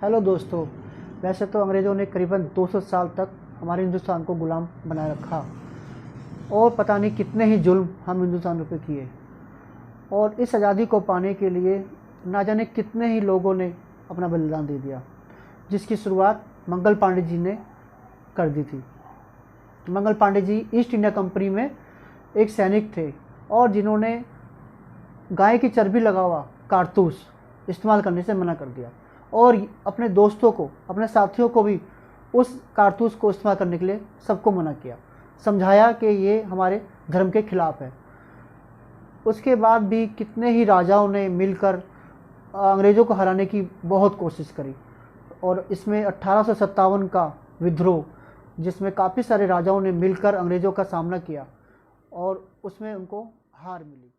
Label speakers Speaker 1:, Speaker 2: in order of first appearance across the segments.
Speaker 1: Hello दोस्तों। वैसे तो अंग्रेज़ों ने करीबन 200 साल तक हमारे हिंदुस्तान को गुलाम बनाए रखा और पता नहीं कितने ही जुल्म हम हिंदुस्तानियों पे किए। और इस आज़ादी को पाने के लिए ना जाने कितने ही लोगों ने अपना बलिदान दे दिया, जिसकी शुरुआत मंगल पांडे जी ने कर दी थी। Mangal Pandey ji east India company में एक सैनिक थे और जिन्होंने गाय की चर्बी लगा हुआ कारतूस इस्तेमाल करने से मना कर दिया और अपने दोस्तों को, अपने साथियों को भी उस कारतूस को इस्तेमाल करने के लिए सबको मना किया, समझाया कि ये हमारे धर्म के खिलाफ है। उसके बाद भी कितने ही राजाओं ने मिलकर अंग्रेज़ों को हराने की बहुत कोशिश करी और इसमें 1857 का विद्रोह, जिसमें काफ़ी सारे राजाओं ने मिलकर अंग्रेज़ों का सामना किया और उसमें उनको हार मिली।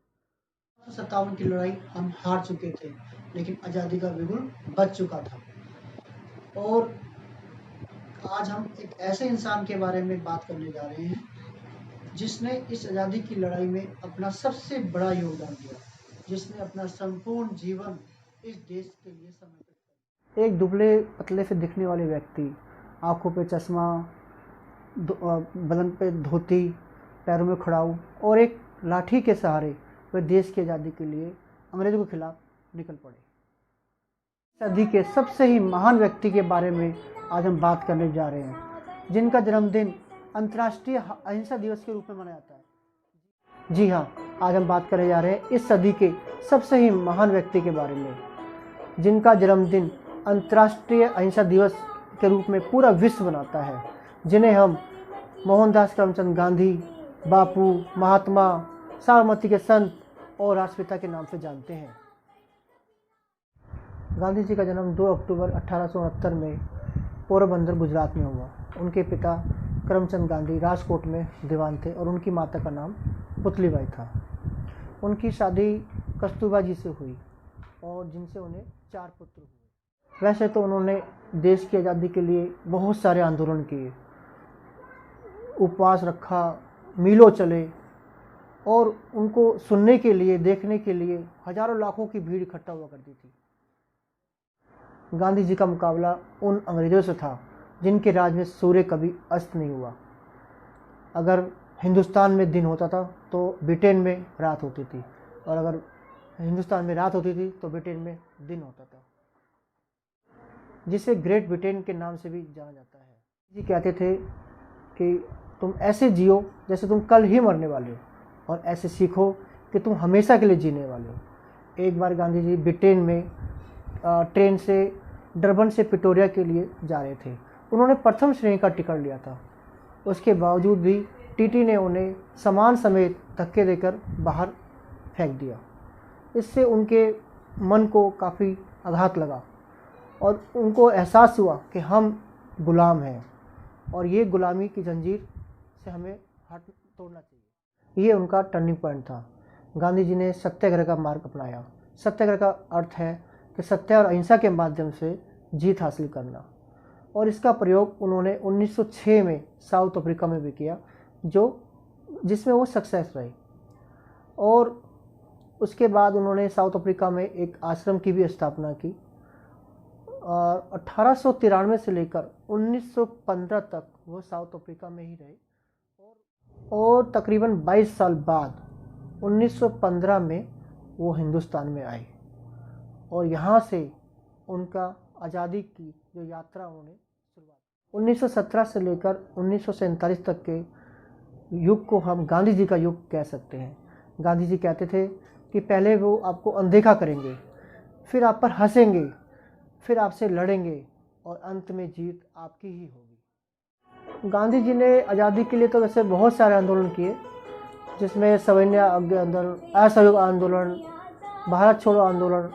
Speaker 1: 57 की लड़ाई हम हार चुके थे, लेकिन आज़ादी का बिगुल बच चुका था। और आज हम एक ऐसे इंसान के बारे में बात करने जा रहे हैं जिसने इस आज़ादी की लड़ाई में अपना सबसे बड़ा योगदान दिया, जिसने अपना संपूर्ण जीवन इस देश के लिए समर्पित किया। एक दुबले पतले से दिखने वाले व्यक्ति, आंखों पे चश्मा, बदन पे धोती, पैरों में खड़ाऊ और एक लाठी के सहारे वे देश की आज़ादी के लिए अंग्रेज़ों के खिलाफ निकल पड़े। सदी के सबसे ही महान व्यक्ति के बारे में आज हम बात करने जा रहे हैं, जिनका जन्मदिन अंतर्राष्ट्रीय अहिंसा दिवस के रूप में मनाया जाता है। जी हाँ, आज हम बात करने जा रहे हैं इस सदी के सबसे ही महान व्यक्ति के बारे में, जिनका जन्मदिन अंतर्राष्ट्रीय अहिंसा दिवस के रूप में पूरा विश्व मनाता है, जिन्हें हम मोहनदास करमचंद गांधी, बापू, महात्मा, साबरमती के संत और राष्ट्रपिता के नाम से जानते हैं। गांधी जी का जन्म 2 अक्टूबर 1869 में पोरबंदर, गुजरात में हुआ। उनके पिता करमचंद गांधी राजकोट में दीवान थे और उनकी माता का नाम पुतलीबाई था। उनकी शादी कस्तूरबा जी से हुई और जिनसे उन्हें 4 पुत्र हुए। वैसे तो उन्होंने देश की आज़ादी के लिए बहुत सारे आंदोलन किए, उपवास रखा, मीलों चले और उनको सुनने के लिए, देखने के लिए हजारों लाखों की भीड़ इकट्ठा हुआ करती थी। गांधी जी का मुकाबला उन अंग्रेज़ों से था जिनके राज में सूर्य कभी अस्त नहीं हुआ। अगर हिंदुस्तान में दिन होता था तो ब्रिटेन में रात होती थी, और अगर हिंदुस्तान में रात होती थी तो ब्रिटेन में दिन होता था, जिसे ग्रेट ब्रिटेन के नाम से भी जाना जाता है। जी कहते थे कि तुम ऐसे जियो जैसे तुम कल ही मरने वाले हो, और ऐसे सीखो कि तुम हमेशा के लिए जीने वाले हो। एक बार गांधी जी ब्रिटेन में ट्रेन से डरबन से पिटोरिया के लिए जा रहे थे। उन्होंने प्रथम श्रेणी का टिकट लिया था। उसके बावजूद भी टीटी ने उन्हें सामान समेत धक्के देकर बाहर फेंक दिया। इससे उनके मन को काफ़ी आघात लगा और उनको एहसास हुआ कि हम गुलाम हैं और ये गुलामी की जंजीर से हमें हाथ तोड़ना चाहिए। ये उनका टर्निंग पॉइंट था। गांधी जी ने सत्याग्रह का मार्ग अपनाया। सत्याग्रह का अर्थ है कि सत्य और अहिंसा के माध्यम से जीत हासिल करना, और इसका प्रयोग उन्होंने 1906 में साउथ अफ्रीका में भी किया, जिसमें वो सक्सेस रहे। और उसके बाद उन्होंने साउथ अफ्रीका में एक आश्रम की भी स्थापना की और 1893 से लेकर 1915 तक वो साउथ अफ्रीका में ही रहे और तकरीबन 22 साल बाद 1915 में वो हिंदुस्तान में आए और यहाँ से उनका आज़ादी की जो यात्रा उन्होंने शुरुआत। 1917 से लेकर 1947 तक के युग को हम गांधी जी का युग कह सकते हैं। गांधी जी कहते थे कि पहले वो आपको अनदेखा करेंगे, फिर आप पर हंसेंगे, फिर आपसे लड़ेंगे और अंत में जीत आपकी ही होगी। गांधी जी ने आज़ादी के लिए तो वैसे बहुत सारे आंदोलन किए, जिसमें सविनय आंदोलन, असहयोग आंदोलन, भारत छोड़ो आंदोलन,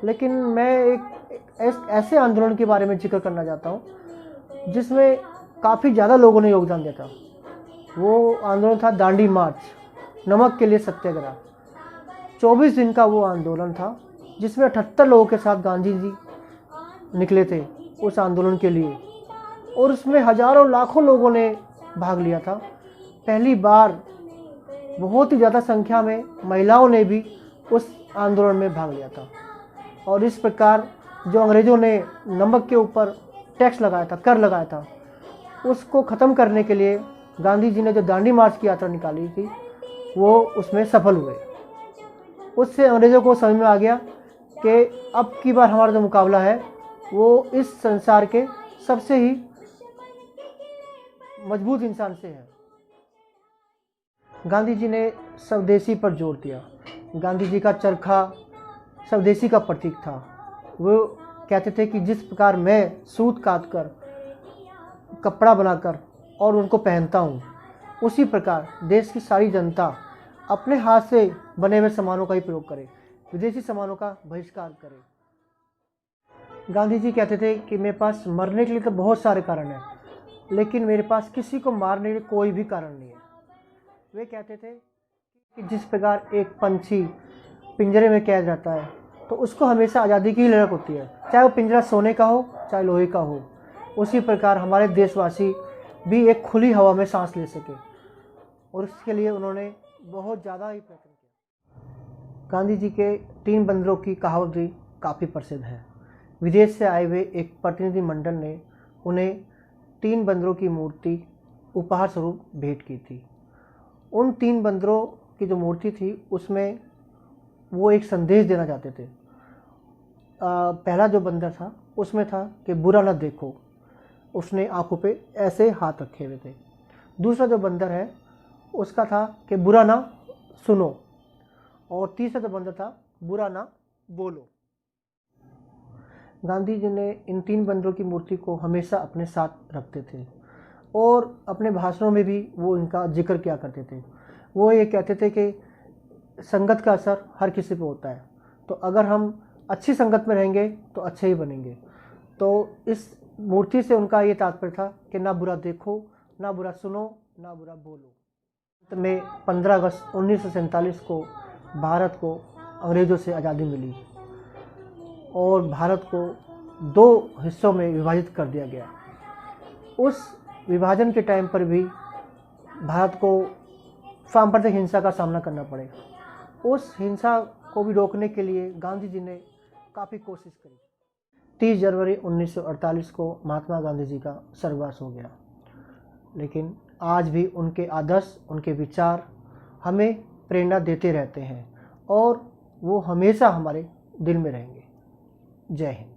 Speaker 1: लेकिन मैं एक ऐसे आंदोलन के बारे में जिक्र करना चाहता हूँ जिसमें काफ़ी ज़्यादा लोगों ने योगदान दिया था। वो आंदोलन था दांडी मार्च, नमक के लिए सत्याग्रह। 24 दिन का वो आंदोलन था, जिसमें 78 लोगों के साथ गांधी जी निकले थे उस आंदोलन के लिए, और उसमें हजारों लाखों लोगों ने भाग लिया था। पहली बार बहुत ही ज़्यादा संख्या में महिलाओं ने भी उस आंदोलन में भाग लिया था, और इस प्रकार जो अंग्रेज़ों ने नमक के ऊपर टैक्स लगाया था, कर लगाया था, उसको ख़त्म करने के लिए गांधी जी ने जो दांडी मार्च की यात्रा निकाली थी वो उसमें सफल हुए। उससे अंग्रेज़ों को समझ में आ गया कि अब की बार हमारा जो मुकाबला है वो इस संसार के सबसे ही मजबूत इंसान से है। गांधी जी ने स्वदेशी पर जोर दिया। गांधी जी का चरखा स्वदेशी का प्रतीक था। वो कहते थे कि जिस प्रकार मैं सूत काट कर कपड़ा बनाकर और उनको पहनता हूँ, उसी प्रकार देश की सारी जनता अपने हाथ से बने हुए सामानों का ही प्रयोग करे, विदेशी सामानों का बहिष्कार करे। गांधी जी कहते थे कि मेरे पास मरने के लिए तो बहुत सारे कारण हैं, लेकिन मेरे पास किसी को मारने के लिए कोई भी कारण नहीं है। वे कहते थे कि जिस प्रकार एक पंछी पिंजरे में कैद रहता है तो उसको हमेशा आज़ादी की ही ललक होती है, चाहे वो पिंजरा सोने का हो चाहे लोहे का हो। उसी प्रकार हमारे देशवासी भी एक खुली हवा में सांस ले सके, और इसके लिए उन्होंने बहुत ज़्यादा ही प्रयत्न किया। गांधी जी के 3 बंदरों की कहावत भी काफ़ी प्रसिद्ध है। विदेश से आए हुए एक प्रतिनिधि मंडल ने उन्हें 3 बंदरों की मूर्ति उपहार स्वरूप भेंट की थी। उन 3 बंदरों की जो मूर्ति थी उसमें वो एक संदेश देना चाहते थे। पहला जो बंदर था उसमें था कि बुरा न देखो, उसने आंखों पे ऐसे हाथ रखे हुए थे। दूसरा जो बंदर है उसका था कि बुरा ना सुनो, और तीसरा जो बंदर था बुरा ना बोलो। गांधी जी ने इन 3 बंदरों की मूर्ति को हमेशा अपने साथ रखते थे और अपने भाषणों में भी वो इनका जिक्र किया करते थे। वो ये कहते थे कि संगत का असर हर किसी पे होता है, तो अगर हम अच्छी संगत में रहेंगे तो अच्छे ही बनेंगे। तो इस मूर्ति से उनका ये तात्पर्य था कि ना बुरा देखो, ना बुरा सुनो, ना बुरा बोलो। तो में 15 अगस्त 1947 को भारत को अंग्रेज़ों से आज़ादी मिली और भारत को 2 हिस्सों में विभाजित कर दिया गया। उस विभाजन के टाइम पर भी भारत को सांप्रदायिक हिंसा का सामना करना पड़े। उस हिंसा को भी रोकने के लिए गांधी जी ने काफ़ी कोशिश करी। 30 जनवरी 1948 को महात्मा गांधी जी का स्वर्गवास हो गया, लेकिन आज भी उनके आदर्श, उनके विचार हमें प्रेरणा देते रहते हैं और वो हमेशा हमारे दिल में रहेंगे। जय हिंद।